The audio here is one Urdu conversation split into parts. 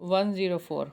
104।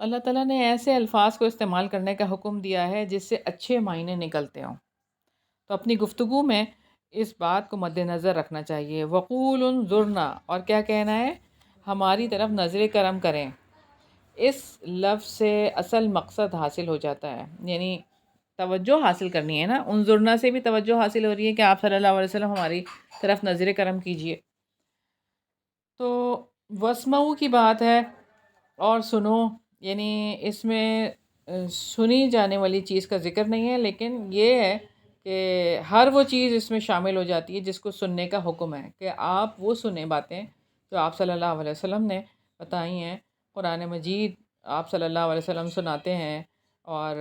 اللہ تعالیٰ نے ایسے الفاظ کو استعمال کرنے کا حکم دیا ہے جس سے اچھے معنی نکلتے ہوں، تو اپنی گفتگو میں اس بات کو مد نظر رکھنا چاہیے۔ وقول انظرنا، اور کیا کہنا ہے؟ ہماری طرف نظر کرم کریں۔ اس لفظ سے اصل مقصد حاصل ہو جاتا ہے، یعنی توجہ حاصل کرنی ہے نا، انظرنا سے بھی توجہ حاصل ہو رہی ہے کہ آپ صلی اللہ علیہ وسلم ہماری طرف نظر کرم کیجئے۔ تو وسمعوا کی بات ہے اور سنو، یعنی اس میں سنی جانے والی چیز کا ذکر نہیں ہے، لیکن یہ ہے کہ ہر وہ چیز اس میں شامل ہو جاتی ہے جس کو سننے کا حکم ہے، کہ آپ وہ سنیں باتیں جو آپ صلی اللہ علیہ وسلم نے بتائی ہیں۔ قرآن مجید آپ صلی اللہ علیہ وسلم سناتے ہیں، اور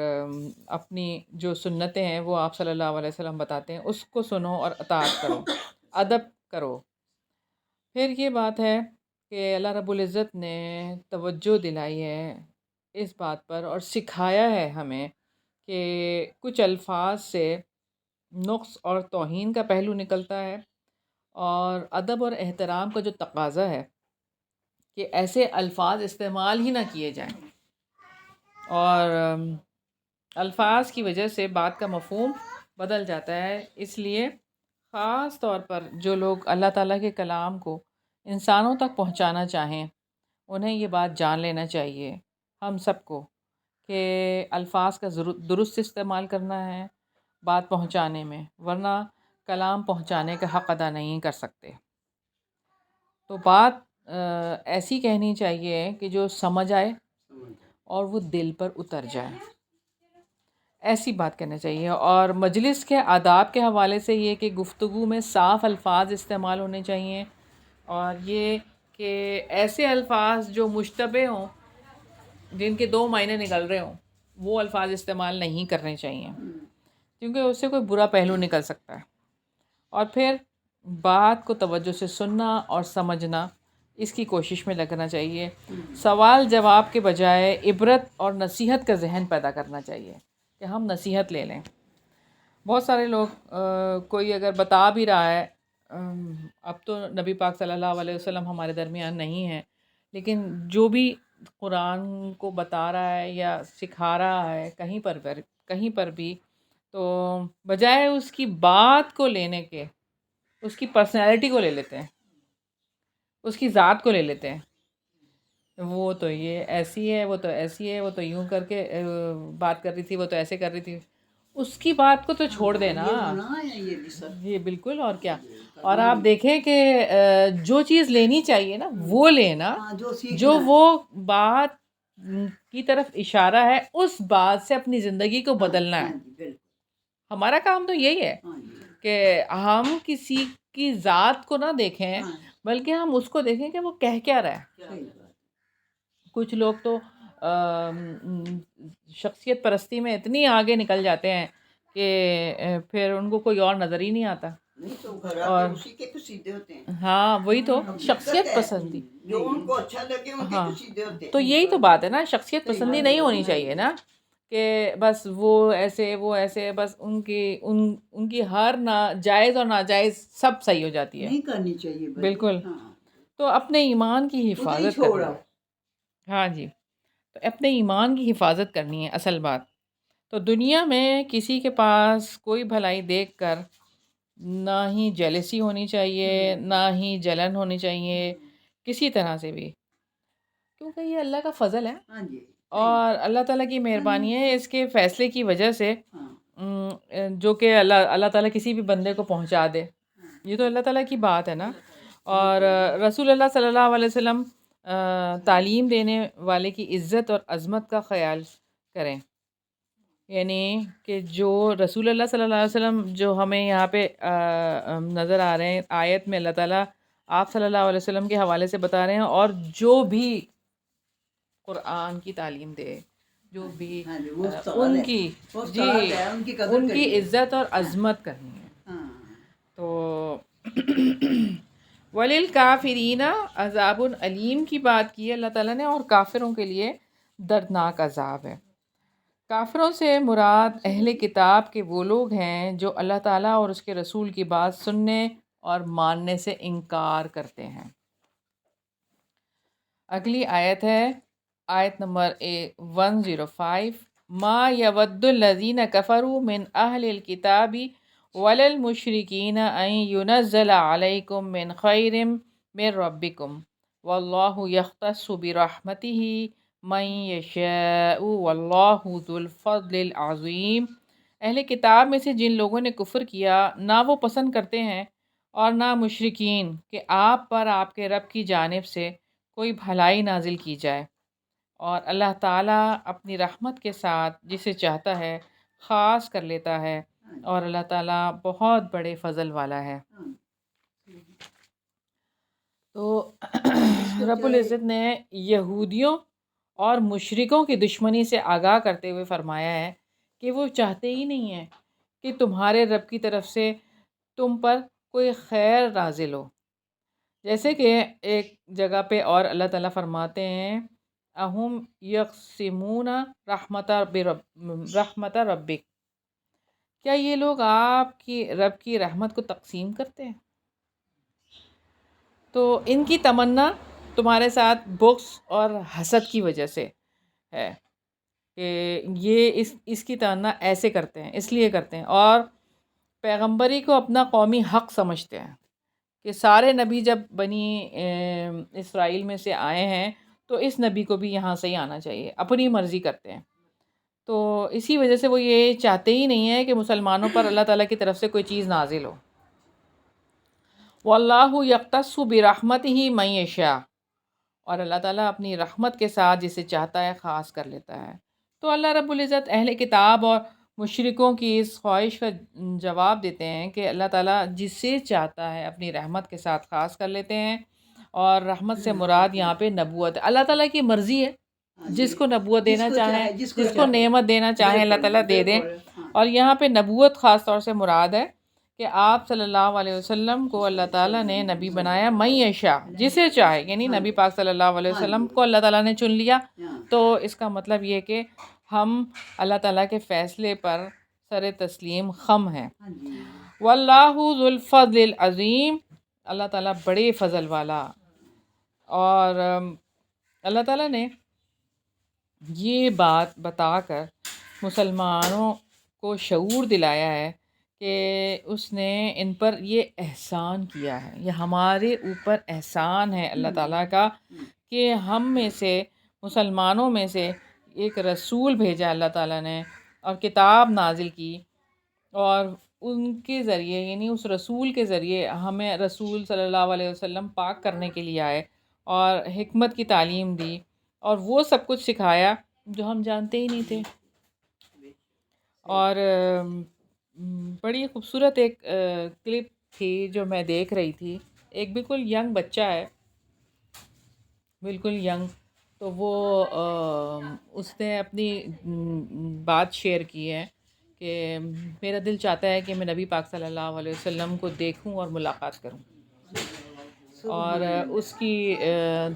اپنی جو سنتیں ہیں وہ آپ صلی اللہ علیہ وسلم بتاتے ہیں، اس کو سنو اور اطاعت کرو، ادب کرو۔ پھر یہ بات ہے کہ اللہ رب العزت نے توجہ دلائی ہے اس بات پر اور سکھایا ہے ہمیں کہ کچھ الفاظ سے نقص اور توہین کا پہلو نکلتا ہے، اور ادب اور احترام کا جو تقاضا ہے کہ ایسے الفاظ استعمال ہی نہ کیے جائیں، اور الفاظ کی وجہ سے بات کا مفہوم بدل جاتا ہے۔ اس لیے خاص طور پر جو لوگ اللہ تعالیٰ کے کلام کو انسانوں تک پہنچانا چاہیں، انہیں یہ بات جان لینا چاہیے ہم سب کو کہ الفاظ کا درست استعمال کرنا ہے بات پہنچانے میں، ورنہ کلام پہنچانے کا حق ادا نہیں کر سکتے۔ تو بات ایسی کہنی چاہیے کہ جو سمجھ آئے اور وہ دل پر اتر جائے، ایسی بات کہنا چاہیے۔ اور مجلس کے آداب کے حوالے سے یہ کہ گفتگو میں صاف الفاظ استعمال ہونے چاہیے، اور یہ کہ ایسے الفاظ جو مشتبہ ہوں، جن کے دو معنی نکل رہے ہوں، وہ الفاظ استعمال نہیں کرنے چاہیے، کیونکہ اس سے کوئی برا پہلو نکل سکتا ہے۔ اور پھر بات کو توجہ سے سننا اور سمجھنا، اس کی کوشش میں لگنا چاہیے۔ سوال جواب کے بجائے عبرت اور نصیحت کا ذہن پیدا کرنا چاہیے کہ ہم نصیحت لے لیں۔ بہت سارے لوگ کوئی اگر بتا بھی رہا ہے، اب تو نبی پاک صلی اللہ علیہ وسلم ہمارے درمیان نہیں ہے، لیکن جو بھی قرآن کو بتا رہا ہے یا سکھا رہا ہے کہیں پر بھی، تو بجائے اس کی بات کو لینے کے اس کی پرسنالٹی کو لے لیتے ہیں، اس کی ذات کو لے لیتے ہیں۔ وہ تو یہ ایسی ہے، وہ تو ایسی ہے، وہ تو یوں کر کے بات کر رہی تھی، وہ تو ایسے کر رہی تھی۔ اس کی بات کو تو چھوڑ دینا، یہ بالکل، اور کیا۔ اور آپ دیکھیں کہ جو چیز لینی چاہیے نا وہ لینا، جو وہ بات کی طرف اشارہ ہے اس بات سے اپنی زندگی کو بدلنا ہے۔ ہمارا کام تو یہی ہے کہ ہم کسی کی ذات کو نہ دیکھیں، بلکہ ہم اس کو دیکھیں کہ وہ کہہ کیا رہا ہے۔ کچھ لوگ تو شخصیت پرستی میں اتنی آگے نکل جاتے ہیں کہ پھر ان کو کوئی اور نظر ہی نہیں آتا، اور اسی کے قصیدے ہوتے ہیں۔ ہاں وہی تو شخصیت پسندی، جو ان کو اچھا لگے ان کے قصیدے ہوتے ہیں۔ تو یہی تو بات ہے نا، شخصیت پسندی نہیں ہونی چاہیے نا، کہ بس وہ ایسے وہ ایسے، بس ان کی ہر جائز اور ناجائز سب صحیح ہو جاتی ہے، نہیں کرنی چاہیے بالکل۔ تو اپنے ایمان کی حفاظت کرنا، ہاں جی، تو اپنے ایمان کی حفاظت کرنی ہے اصل بات۔ تو دنیا میں کسی کے پاس کوئی بھلائی دیکھ کر نہ ہی جیلسی ہونی چاہیے، نہ ہی جلن ہونی چاہیے کسی طرح سے بھی، کیونکہ یہ اللہ کا فضل ہے اور اللہ تعالیٰ کی مہربانی ہے، اس کے فیصلے کی وجہ سے جو کہ اللہ تعالیٰ کسی بھی بندے کو پہنچا دے، یہ تو اللہ تعالیٰ کی بات ہے نا۔ اور رسول اللہ صلی اللہ علیہ وسلم تعلیم دینے والے کی عزت اور عظمت کا خیال کریں، یعنی کہ جو رسول اللہ صلی اللہ علیہ وسلم جو ہمیں یہاں پہ نظر آ رہے ہیں آیت میں، اللہ تعالیٰ آپ صلی اللہ علیہ وسلم کے حوالے سے بتا رہے ہیں، اور جو بھی قرآن کی تعلیم دے، جو بھی ان کی عزت اور عظمت کرنی ہے۔ تو وَلِلْكَافِرِينَ عذاب علیم کی بات کی ہے اللہ تعالیٰ نے، اور کافروں کے لیے دردناک عذاب ہے۔ کافروں سے مراد اہل کتاب کے وہ لوگ ہیں جو اللہ تعالیٰ اور اس کے رسول کی بات سننے اور ماننے سے انکار کرتے ہیں۔ اگلی آیت ہے آیت نمبر 105، ما یود الذین کفروا من اہل الکتاب ولا المشرکین ان ینزل علیکم من خیر من ربکم واللہ یختص برحمتہ من یشاء واللہ ذو الفضل العظیم۔ اہل کتاب میں سے جن لوگوں نے کفر کیا، نہ وہ پسند کرتے ہیں اور نہ مشرکین کہ آپ پر آپ کے رب کی جانب سے کوئی بھلائی نازل کی جائے، اور اللہ تعالیٰ اپنی رحمت کے ساتھ جسے چاہتا ہے خاص کر لیتا ہے، اور اللہ تعالیٰ بہت بڑے فضل والا ہے۔ تو رب العزت نے یہودیوں اور مشرکوں کی دشمنی سے آگاہ کرتے ہوئے فرمایا ہے کہ وہ چاہتے ہی نہیں ہیں کہ تمہارے رب کی طرف سے تم پر کوئی خیر نازل ہو۔ جیسے کہ ایک جگہ پہ اور اللہ تعالیٰ فرماتے ہیں اہم یقسمون رحمت ربک، کیا یہ لوگ آپ کی رب کی رحمت کو تقسیم کرتے ہیں؟ تو ان کی تمنا تمہارے ساتھ بغض اور حسد کی وجہ سے ہے کہ یہ اس کی تمنا ایسے کرتے ہیں، اس لیے کرتے ہیں، اور پیغمبری کو اپنا قومی حق سمجھتے ہیں کہ سارے نبی جب بنی اسرائیل میں سے آئے ہیں تو اس نبی کو بھی یہاں سے ہی آنا چاہیے، اپنی مرضی کرتے ہیں۔ تو اسی وجہ سے وہ یہ چاہتے ہی نہیں ہیں کہ مسلمانوں پر اللہ تعالیٰ کی طرف سے کوئی چیز نازل ہو۔ واللہ یختص برحمتہ من یشاء، اور اللہ تعالیٰ اپنی رحمت کے ساتھ جسے چاہتا ہے خاص کر لیتا ہے۔ تو اللہ رب العزت اہل کتاب اور مشرکوں کی اس خواہش کا جواب دیتے ہیں کہ اللہ تعالیٰ جسے چاہتا ہے اپنی رحمت کے ساتھ خاص کر لیتے ہیں، اور رحمت سے مراد یہاں پہ نبوت ہے۔ اللہ تعالیٰ کی مرضی ہے، جس کو نبوت دینا چاہیں، جس کو نعمت دینا چاہیں اللہ تعالیٰ دے دیں، اور یہاں پہ نبوت خاص طور سے مراد ہے کہ آپ صلی اللہ علیہ وسلم کو اللہ تعالیٰ نے نبی بنایا من یشاء، جسے چاہے، یعنی نبی پاک صلی اللہ علیہ وسلم کو اللہ تعالیٰ نے چن لیا۔ تو اس کا مطلب یہ کہ ہم اللہ تعالیٰ کے فیصلے پر سر تسلیم خم ہیں۔ واللہ ذو الفضل العظیم، اللہ تعالیٰ بڑے فضل والا، اور اللہ تعالیٰ نے یہ بات بتا کر مسلمانوں کو شعور دلایا ہے کہ اس نے ان پر یہ احسان کیا ہے، یہ ہمارے اوپر احسان ہے اللہ تعالیٰ کا کہ ہم میں سے، مسلمانوں میں سے ایک رسول بھیجا اللہ تعالیٰ نے، اور کتاب نازل کی، اور ان کے ذریعے، یعنی اس رسول کے ذریعے ہمیں رسول صلی اللہ علیہ وسلم پاک کرنے کے لیے آئے اور حکمت کی تعلیم دی، اور وہ سب کچھ سکھایا جو ہم جانتے ہی نہیں تھے۔ اور بڑی خوبصورت ایک کلپ تھی جو میں دیکھ رہی تھی، ایک بالکل ینگ بچہ ہے، بالکل ینگ، تو وہ اس نے اپنی بات شیئر کی ہے کہ میرا دل چاہتا ہے کہ میں نبی پاک صلی اللہ علیہ وسلم کو دیکھوں اور ملاقات کروں، اور اس کی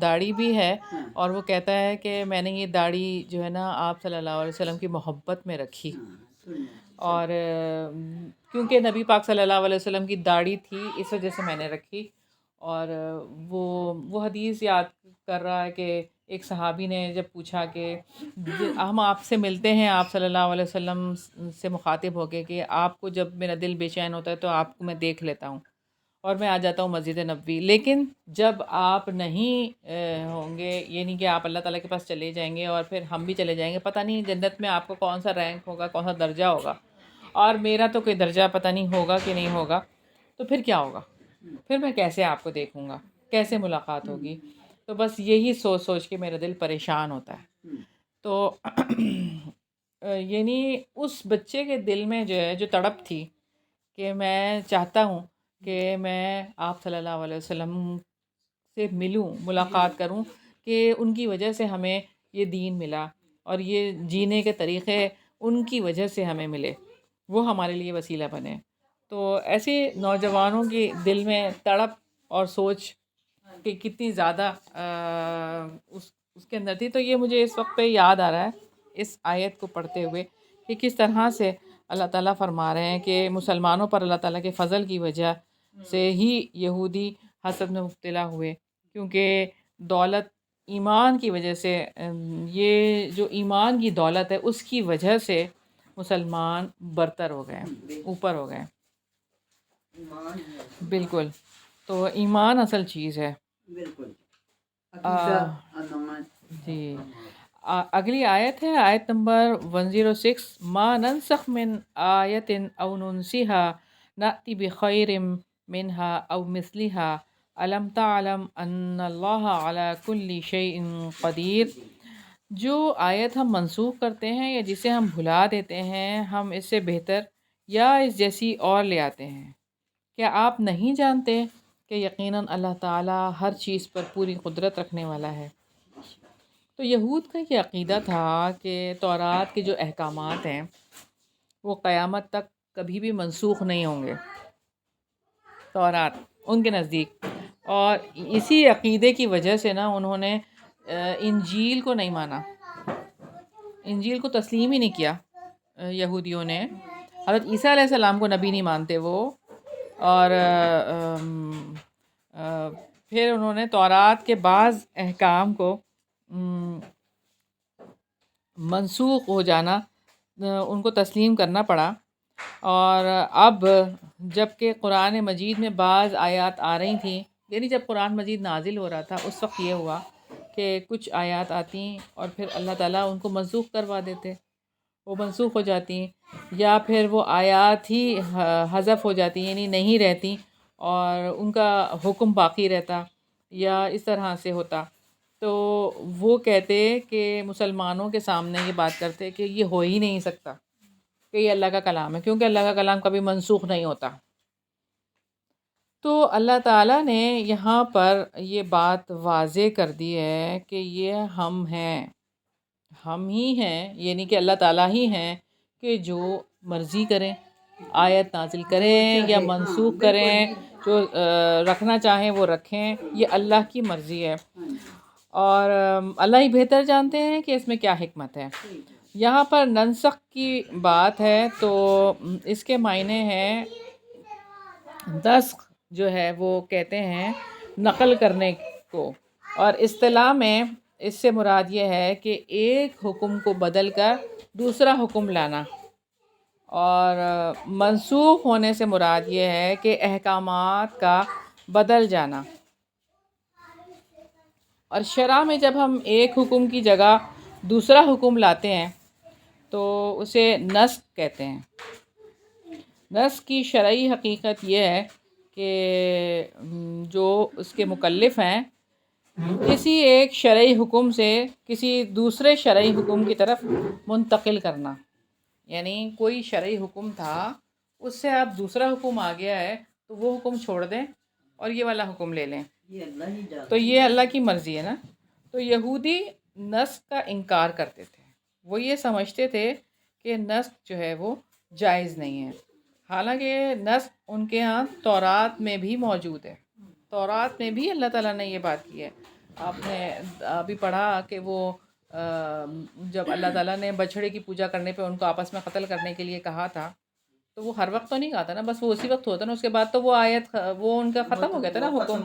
داڑھی بھی ہے، اور وہ کہتا ہے کہ میں نے یہ داڑھی جو ہے نا آپ صلی اللہ علیہ وسلم کی محبت میں رکھی، اور کیونکہ نبی پاک صلی اللہ علیہ وسلم کی داڑھی تھی اس وجہ سے میں نے رکھی۔ اور وہ حدیث یاد کر رہا ہے کہ ایک صحابی نے جب پوچھا کہ ہم آپ سے ملتے ہیں، آپ صلی اللہ علیہ وسلم سے مخاطب ہو کے کہ آپ کو جب میرا دل بے چین ہوتا ہے تو آپ کو میں دیکھ لیتا ہوں اور میں آ جاتا ہوں مسجد نبوی، لیکن جب آپ نہیں ہوں گے، یعنی کہ آپ اللہ تعالیٰ کے پاس چلے جائیں گے اور پھر ہم بھی چلے جائیں گے، پتہ نہیں جنت میں آپ کو کون سا رینک ہوگا، کون سا درجہ ہوگا، اور میرا تو کوئی درجہ پتہ نہیں ہوگا کہ نہیں ہوگا، تو پھر کیا ہوگا؟ پھر میں کیسے آپ کو دیکھوں گا، کیسے ملاقات ہوگی؟ تو بس یہی سوچ سوچ کے میرا دل پریشان ہوتا ہے۔ تو یعنی اس بچے کے دل میں جو ہے، جو تڑپ تھی کہ میں چاہتا ہوں کہ میں آپ صلی اللہ علیہ وسلم سے ملوں، ملاقات کروں، کہ ان کی وجہ سے ہمیں یہ دین ملا، اور یہ جینے کے طریقے ان کی وجہ سے ہمیں ملے، وہ ہمارے لیے وسیلہ بنے۔ تو ایسے نوجوانوں کے دل میں تڑپ اور سوچ کہ کتنی زیادہ اس کے اندر تھی، تو یہ مجھے اس وقت پہ یاد آ رہا ہے اس آیت کو پڑھتے ہوئے کہ کس طرح سے اللہ تعالیٰ فرما رہے ہیں کہ مسلمانوں پر اللہ تعالیٰ کے فضل کی وجہ سے ہی یہودی حسد میں مبتلا ہوئے، کیونکہ دولت ایمان کی وجہ سے یہ جو ایمان کی دولت ہے اس کی وجہ سے مسلمان برتر ہو گئے، اوپر ہو گئے۔ بالکل، تو ایمان اصل چیز ہے۔ بالکل جی، اگلی آیت ہے آیت نمبر 106، ما ننسخ من آیت او ننسیها نأتی بخیر منها او مثلها الم تعلم ان اللہ علی کل شیء قدیر۔ جو آیت ہم منسوخ کرتے ہیں یا جسے ہم بھلا دیتے ہیں، ہم اس سے بہتر یا اس جیسی اور لے آتے ہیں۔ کیا آپ نہیں جانتے کہ یقیناً اللہ تعالیٰ ہر چیز پر پوری قدرت رکھنے والا ہے؟ تو یہود کا یہ عقیدہ تھا کہ تورات کے جو احکامات ہیں وہ قیامت تک کبھی بھی منسوخ نہیں ہوں گے، تورات ان کے نزدیک۔ اور اسی عقیدے کی وجہ سے نا انہوں نے انجیل کو نہیں مانا، انجیل کو تسلیم ہی نہیں کیا یہودیوں نے۔ حضرت عیسیٰ علیہ السلام کو نبی نہیں مانتے وہ، اور پھر انہوں نے تورات کے بعض احکام کو منسوخ ہو جانا ان کو تسلیم کرنا پڑا۔ اور اب جب کہ قرآن مجید میں بعض آیات آ رہی تھیں، یعنی جب قرآن مجید نازل ہو رہا تھا اس وقت یہ ہوا کہ کچھ آیات آتی اور پھر اللہ تعالیٰ ان کو منسوخ کروا دیتے، وہ منسوخ ہو جاتی، یا پھر وہ آیات ہی حذف ہو جاتی، یعنی نہیں رہتی اور ان کا حکم باقی رہتا، یا اس طرح سے ہوتا۔ تو وہ کہتے کہ مسلمانوں کے سامنے یہ بات کرتے کہ یہ ہو ہی نہیں سکتا کہ یہ اللہ کا کلام ہے، کیونکہ اللہ کا کلام کبھی منسوخ نہیں ہوتا۔ تو اللہ تعالیٰ نے یہاں پر یہ بات واضح کر دی ہے کہ یہ ہم ہیں، ہم ہی ہیں، یعنی کہ اللہ تعالیٰ ہی ہیں کہ جو مرضی کریں، آیت نازل کریں یا منسوخ کریں، جو رکھنا چاہیں وہ رکھیں، یہ اللہ کی مرضی ہے، اور اللہ ہی بہتر جانتے ہیں کہ اس میں کیا حکمت ہے۔ یہاں پر ننسخ کی بات ہے تو اس کے معنی ہے نسخ جو ہے وہ کہتے ہیں نقل کرنے کو، اور اصطلاح میں اس سے مراد یہ ہے کہ ایک حکم کو بدل کر دوسرا حکم لانا، اور منسوخ ہونے سے مراد یہ ہے کہ احکامات کا بدل جانا۔ اور شرع میں جب ہم ایک حکم کی جگہ دوسرا حکم لاتے ہیں تو اسے نسخ کہتے ہیں۔ نسخ کی شرعی حقیقت یہ ہے کہ جو اس کے مکلف ہیں کسی ایک شرعی حکم سے کسی دوسرے شرعی حکم کی طرف منتقل کرنا، یعنی کوئی شرعی حکم تھا، اس سے اب دوسرا حکم آ گیا ہے تو وہ حکم چھوڑ دیں اور یہ والا حکم لے لیں، تو یہ اللہ کی مرضی ہے نا۔ تو یہودی نسخ کا انکار کرتے تھے، وہ یہ سمجھتے تھے کہ نسخ جو ہے وہ جائز نہیں ہے، حالانکہ نسخ ان کے ہاں تورات میں بھی موجود ہے، تورات میں بھی اللہ تعالیٰ نے یہ بات کی ہے۔ آپ نے ابھی پڑھا کہ وہ جب اللہ تعالیٰ نے بچھڑے کی پوجا کرنے پہ ان کو آپس میں قتل کرنے کے لیے کہا تھا، تو وہ ہر وقت تو نہیں کہا تھا نا، بس وہ اسی وقت ہوتا نا، اس کے بعد تو وہ آیت وہ ان کا ختم ہو گیا تھا نا حکم۔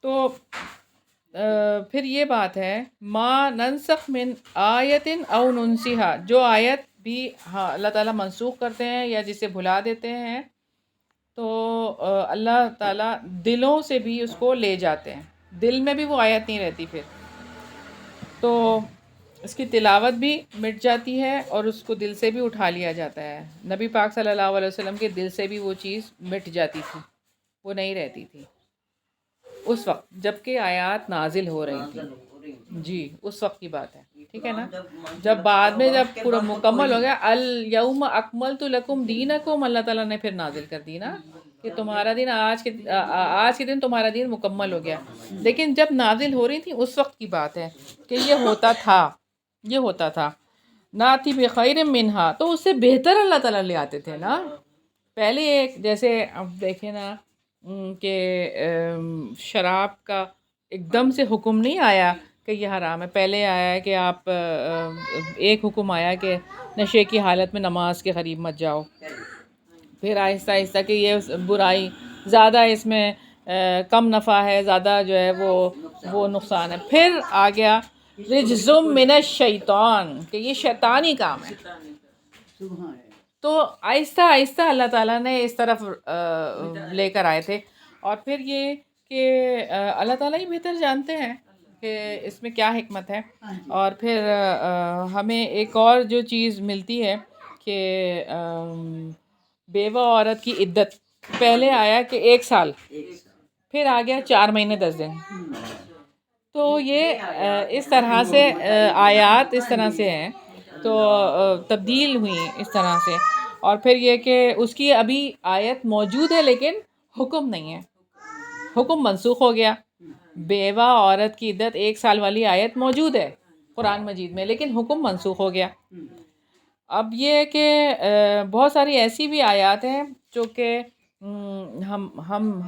تو پھر یہ بات ہے ما ننسخ من آیت او ننسیہا، جو آیت بھی اللہ تعالیٰ منسوخ کرتے ہیں یا جسے بھلا دیتے ہیں تو اللہ تعالیٰ دلوں سے بھی اس کو لے جاتے ہیں، دل میں بھی وہ آیت نہیں رہتی، پھر تو اس کی تلاوت بھی مٹ جاتی ہے اور اس کو دل سے بھی اٹھا لیا جاتا ہے۔ نبی پاک صلی اللہ علیہ وسلم کے دل سے بھی وہ چیز مٹ جاتی تھی، وہ نہیں رہتی تھی اس وقت جب کہ آیات نازل ہو رہی تھی۔ جی، اس وقت کی بات ہے، ٹھیک ہے نا۔ جب بعد میں جب پورا مکمل ہو گیا، الیوم اکملت لکم دینکم، اللہ تعالیٰ نے پھر نازل کر دی نا کہ تمہارا دن آج کے دن تمہارا دین مکمل ہو گیا، لیکن جب نازل ہو رہی تھی اس وقت کی بات ہے کہ یہ ہوتا تھا ناتی بخیر منہا، تو اس سے بہتر اللہ تعالیٰ لے آتے تھے نا۔ پہلے ایک جیسے اب دیکھیں نا کہ شراب کا ایک دم سے حکم نہیں آیا کہ یہ حرام ہے، پہلے آیا ہے کہ آپ ایک حکم آیا کہ نشے کی حالت میں نماز کے قریب مت جاؤ، پھر آہستہ آہستہ کہ یہ برائی زیادہ، اس میں کم نفع ہے، زیادہ جو ہے وہ وہ نقصان ہے. پھر آ گیا رجزم من الشیطان کہ یہ شیطانی کام ہے. تو آہستہ آہستہ اللہ تعالیٰ نے اس طرف لے کر آئے تھے. اور پھر یہ کہ اللہ تعالیٰ ہی بہتر جانتے ہیں کہ اس میں کیا حکمت ہے. اور پھر ہمیں ایک اور جو چیز ملتی ہے کہ بیوہ عورت کی عدت پہلے آیا کہ 1 سال، پھر آ گیا 4 مہینے 10 دن. تو یہ اس طرح سے آیات اس طرح سے ہیں تو تبدیل ہوئی اس طرح سے. اور پھر یہ کہ اس کی ابھی آیت موجود ہے لیکن حکم نہیں ہے، حکم منسوخ ہو گیا. بیوہ عورت کی عدت 1 سال والی آیت موجود ہے قرآن مجید میں لیکن حکم منسوخ ہو گیا. اب یہ کہ بہت ساری ایسی بھی آیات ہیں جو کہ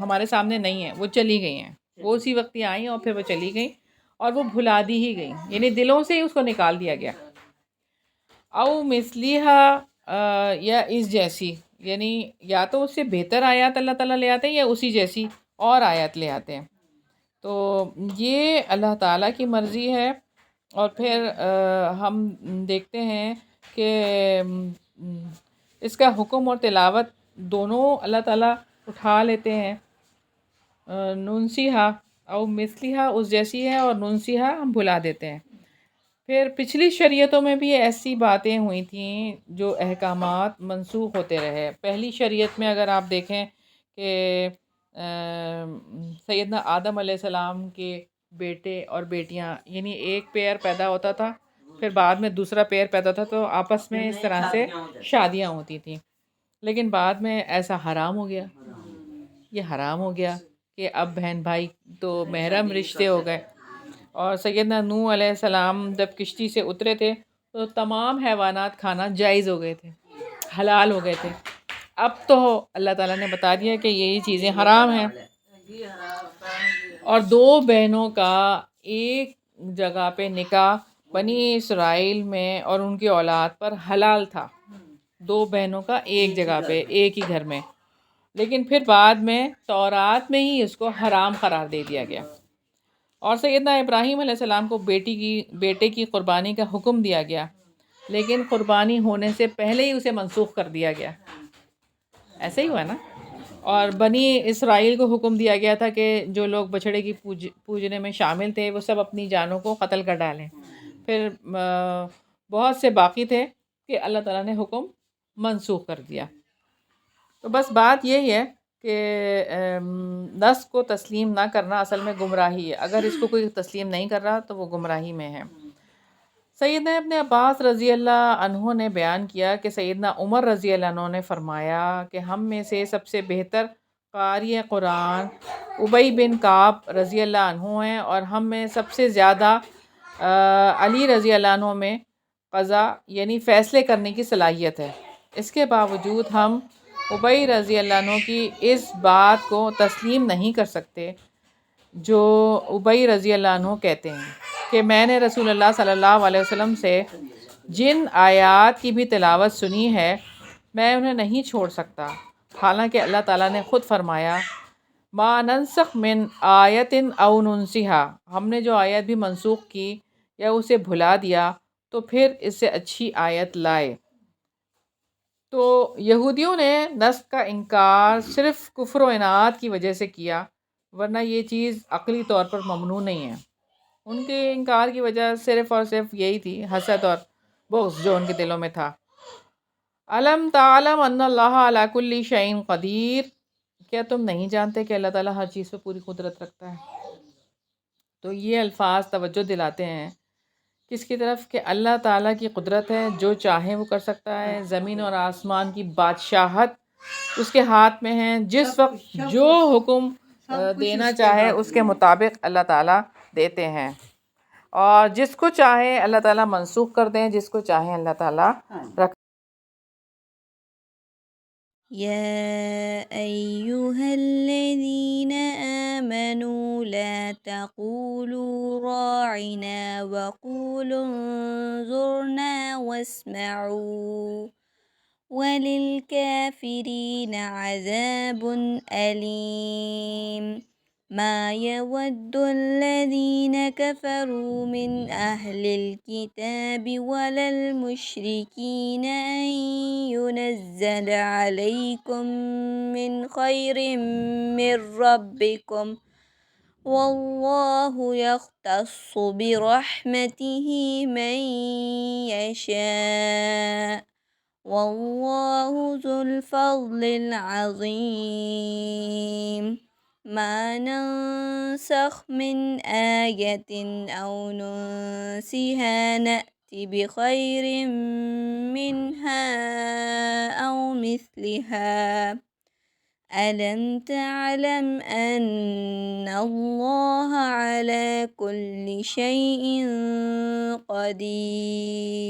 ہمارے سامنے نہیں ہیں، وہ چلی گئی ہیں، وہ اسی وقت ہی آئیں اور پھر وہ چلی گئیں اور وہ بھلا دی ہی گئیں، یعنی دلوں سے ہی اس کو نکال دیا گیا. او مثلیہا یا اس جیسی، یعنی یا تو اس سے بہتر آیات اللہ تعالیٰ لے آتے ہیں یا اسی جیسی اور آیات لے آتے ہیں. تو یہ اللہ تعالیٰ کی مرضی ہے. اور پھر ہم دیکھتے ہیں کہ اس کا حکم اور تلاوت دونوں اللہ تعالیٰ اٹھا لیتے ہیں. ننسیہا او مثلیہا اس جیسی ہے اور ننسیہا ہم بھلا دیتے ہیں. پھر پچھلی شریعتوں میں بھی ایسی باتیں ہوئی تھیں جو احکامات منسوخ ہوتے رہے. پہلی شریعت میں اگر آپ دیکھیں کہ سیدنا آدم علیہ السلام کے بیٹے اور بیٹیاں، یعنی ایک پیئر پیدا ہوتا تھا پھر بعد میں دوسرا پیئر پیدا تھا تو آپس میں اس طرح سے شادیاں ہوتی تھیں. لیکن بعد میں ایسا حرام ہو گیا، یہ حرام ہو گیا کہ اب بہن بھائی تو محرم رشتے ہو گئے. اور سیدنا نوح علیہ السلام جب کشتی سے اترے تھے تو تمام حیوانات کھانا جائز ہو گئے تھے، حلال ہو گئے تھے. اب تو اللہ تعالیٰ نے بتا دیا کہ یہ چیزیں حرام ہیں. اور 2 بہنوں کا ایک جگہ پہ نکاح بنی اسرائیل میں اور ان کی اولاد پر حلال تھا، 2 بہنوں کا ایک جگہ پہ ایک ہی گھر میں. لیکن پھر بعد میں تورات میں ہی اس کو حرام قرار دے دیا گیا. اور سیدنا ابراہیم علیہ السلام کو بیٹے کی قربانی کا حکم دیا گیا لیکن قربانی ہونے سے پہلے ہی اسے منسوخ کر دیا گیا. ایسے ہی ہوا نا. اور بنی اسرائیل کو حکم دیا گیا تھا کہ جو لوگ بچھڑے کی پوجنے میں شامل تھے وہ سب اپنی جانوں کو قتل کر ڈالیں. پھر بہت سے باقی تھے کہ اللہ تعالیٰ نے حکم منسوخ کر دیا. تو بس بات یہی ہے کہ نص کو تسلیم نہ کرنا اصل میں گمراہی ہے. اگر اس کو کوئی تسلیم نہیں کر رہا تو وہ گمراہی میں ہے. سیدنا ابن عباس رضی اللہ عنہ نے بیان کیا کہ سیدنا عمر رضی اللہ عنہ نے فرمایا کہ ہم میں سے سب سے بہتر قاری قرآن ابی بن کعب رضی اللہ عنہ ہیں اور ہم میں سب سے زیادہ علی رضی اللہ عنہ میں قضا یعنی فیصلے کرنے کی صلاحیت ہے. اس کے باوجود ہم ابی رضی اللہ عنہ کی اس بات کو تسلیم نہیں کر سکتے جو ابی رضی اللہ عنہ کہتے ہیں کہ میں نے رسول اللہ صلی اللہ علیہ وسلم سے جن آیات کی بھی تلاوت سنی ہے میں انہیں نہیں چھوڑ سکتا، حالانکہ اللہ تعالیٰ نے خود فرمایا ما ننسخ من آیت او ننسیہا، ہم نے جو آیت بھی منسوخ کی یا اسے بھلا دیا تو پھر اس سے اچھی آیت لائے. تو یہودیوں نے نسخ کا انکار صرف کفر و عناد کی وجہ سے کیا، ورنہ یہ چیز عقلی طور پر ممنوع نہیں ہے. ان کے انکار کی وجہ صرف اور صرف یہی تھی، حسد اور بغض جو ان کے دلوں میں تھا. علم تعلم ان اللہ علی کل شیء قدیر، کیا تم نہیں جانتے کہ اللہ تعالیٰ ہر چیز پہ پوری قدرت رکھتا ہے. تو یہ الفاظ توجہ دلاتے ہیں کس کی طرف کہ اللہ تعالیٰ کی قدرت ہے، جو چاہے وہ کر سکتا ہے. زمین اور آسمان کی بادشاہت اس کے ہاتھ میں ہے، جس وقت جو حکم دینا چاہے اس کے مطابق اللہ تعالیٰ دیتے ہیں، اور جس کو چاہے اللہ تعالیٰ منسوخ کر دیں، جس کو چاہے اللہ تعالیٰ رکھ. يا أيها الذين آمنوا لا تقولوا راعنا وقولوا انظرنا واسمعوا وللكافرين عذاب أليم. ما يود الذين كفروا من أهل الكتاب ولا المشركين أن ينزل عليكم من خير من ربكم والله يختص برحمته من يشاء والله ذو الفضل العظيم ما ننسخ من آية أو ننسها نأتي بخير منها أو مثلها ألم تعلم أن الله على كل شيء قدير